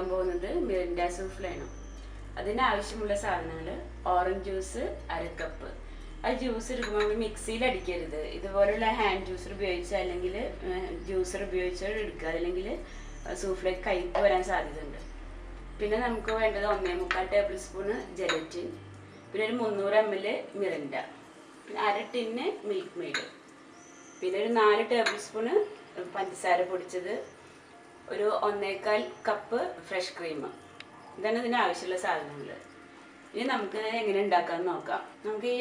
ഉണ്ടാക്കാൻ പോകുന്നത് മിറിൻഡ സൂഫ്ലേയാണ്. അതിനാവശ്യമുള്ള സാധനങ്ങൾ ഓറഞ്ച് ജ്യൂസ് 1/2 കപ്പ്. ആ ജ്യൂസ് എടുക്കുമ്പോൾ നമ്മൾ മിക്സിയിൽ അടിക്കരുത്. ഇതുപോലുള്ള ഹാൻഡ് ജ്യൂസർ ഉപയോഗിച്ച് അല്ലെങ്കിൽ ജ്യൂസർ ഉപയോഗിച്ച് എടുക്കുക, അല്ലെങ്കിൽ സൂഫ്ലേ കയ്പ്പ് വരാൻ സാധ്യതയുണ്ട്. പിന്നെ നമുക്ക് വേണ്ടത് 1.25 ടേബിൾ സ്പൂണ് ജലറ്റിൻ, പിന്നെ ഒരു 300 ml മിറിൻഡ, പിന്നെ 1/2 ടിന്ന് മിൽക്ക് മെയ്ഡ്, പിന്നെ ഒരു 4 ടേബിൾ സ്പൂണ് പഞ്ചസാര പൊടിച്ചത്, ഒരു 1.25 കപ്പ് ഫ്രഷ് ക്രീം. ഇതാണ് ഇതിന് ആവശ്യമുള്ള സാധനങ്ങൾ. ഇനി നമുക്ക് എങ്ങനെ ഉണ്ടാക്കാമെന്ന് നോക്കാം. നമുക്ക് ഈ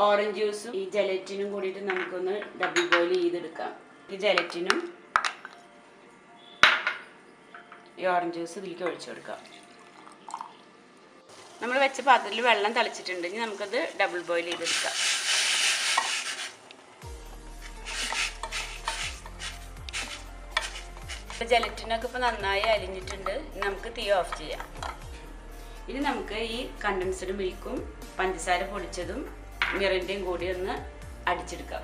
ഓറഞ്ച് ജ്യൂസും ഈ ജലറ്റിനും കൂടിയിട്ട് നമുക്കൊന്ന് ഡബിൾ ബോയിൽ ചെയ്തെടുക്കാം. ഈ ജലറ്റിനും ഈ ഓറഞ്ച് ജ്യൂസ് ഇതിലേക്ക് ഒഴിച്ചു കൊടുക്കാം. നമ്മൾ വെച്ച പാത്രത്തിൽ വെള്ളം തിളച്ചിട്ടുണ്ട്. ഇനി നമുക്കത് ഡബിൾ ബോയിൽ ചെയ്തെടുക്കാം. ജലറ്റിനൊക്കെ ഇപ്പോൾ നന്നായി അലിഞ്ഞിട്ടുണ്ട്. നമുക്ക് തീ ഓഫ് ചെയ്യാം. ഇനി നമുക്ക് ഈ കണ്ടൻസ്ഡ് മിൽക്കും പഞ്ചസാര പൊടിച്ചതും മിറിൻഡയും കൂടി ഒന്ന് അടിച്ചെടുക്കാം.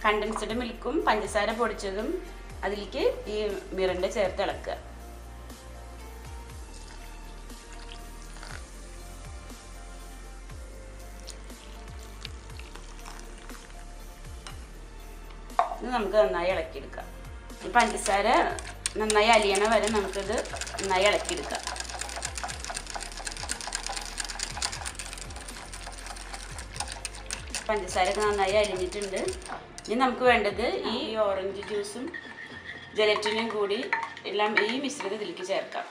കണ്ടൻസ്ഡ് മിൽക്കും പഞ്ചസാര പൊടിച്ചതും അതിലേക്ക് ഈ മിറിൻഡ ചേർത്ത് ഇളക്കുക. നമുക്ക് നന്നായി ഇളക്കിയെടുക്കാം. ഈ പഞ്ചസാര നന്നായി അലിയണ വരെ നമുക്കിത് നന്നായി ഇളക്കിയെടുക്കാം. പഞ്ചസാരയൊക്കെ നന്നായി അലിഞ്ഞിട്ടുണ്ട്. ഇനി നമുക്ക് വേണ്ടത് ഈ ഓറഞ്ച് ജ്യൂസും ജലറ്റിനും കൂടി എല്ലാം ഈ മിശ്രിതം ഇതിലേക്ക് ചേർക്കാം.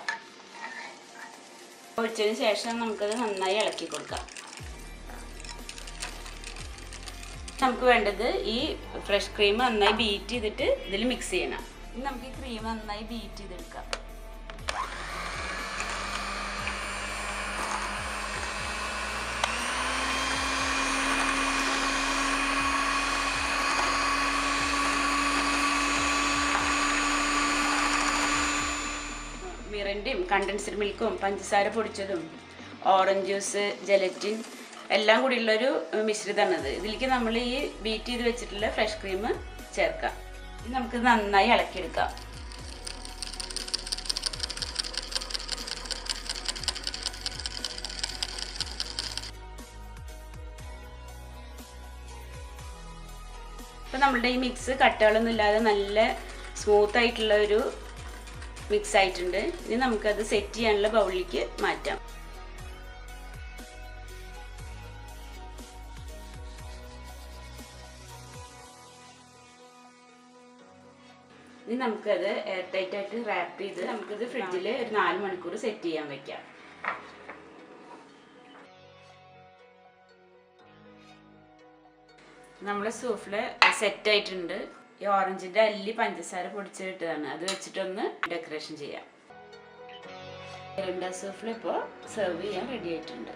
ഒഴിച്ചതിന് ശേഷം നമുക്കത് നന്നായി ഇളക്കി കൊടുക്കാം. നമുക്ക് വേണ്ടത് ഈ ഫ്രഷ് ക്രീം നന്നായി ബീറ്റ് ചെയ്തിട്ട് ഇതിൽ മിക്സ് ചെയ്യണം. ഇനി നമുക്ക് ഈ ക്രീം നന്നായി ബീറ്റ് ചെയ്തെടുക്കാം. മിറിൻഡയും കണ്ടൻസ്ഡ് മിൽക്കും പഞ്ചസാര പൊടിച്ചതും ഓറഞ്ച് ജ്യൂസ് ജലറ്റിൻ എല്ലാം കൂടിയുള്ളൊരു മിശ്രിതമാണിത്. ഇതിലേക്ക് നമ്മൾ ഈ ബീറ്റ് ചെയ്ത് വെച്ചിട്ടുള്ള ഫ്രഷ് ക്രീം ചേർക്കാം. ഇനി നമുക്ക് നന്നായി ഇളക്കിയെടുക്കാം. ഇപ്പം നമ്മളുടെ ഈ മിക്സ് കട്ടകളൊന്നും ഇല്ലാതെ നല്ല സ്മൂത്ത് ആയിട്ടുള്ള ഒരു മിക്സ് ആയിട്ടുണ്ട്. ഇനി നമുക്കത് സെറ്റ് ചെയ്യാനുള്ള ബൗളിലേക്ക് മാറ്റാം. ഇനി നമുക്കത് എയർ ടൈറ്റ് ആയിട്ട് റാപ്പ് ചെയ്ത് നമുക്കിത് ഫ്രിഡ്ജിൽ ഒരു 4 മണിക്കൂർ സെറ്റ് ചെയ്യാൻ വെക്കാം. നമ്മുടെ സൂഫ്ലെ സെറ്റ് ആയിട്ടുണ്ട്. ഈ ഓറഞ്ചിൻ്റെ അല്ലി പഞ്ചസാര പൊടിച്ചിട്ടതാണ്. അത് വെച്ചിട്ടൊന്ന് ഡെക്കറേഷൻ ചെയ്യാം. മിറിൻഡ സൂഫ്ലെ ഇപ്പോൾ സെർവ് ചെയ്യാൻ റെഡി ആയിട്ടുണ്ട്.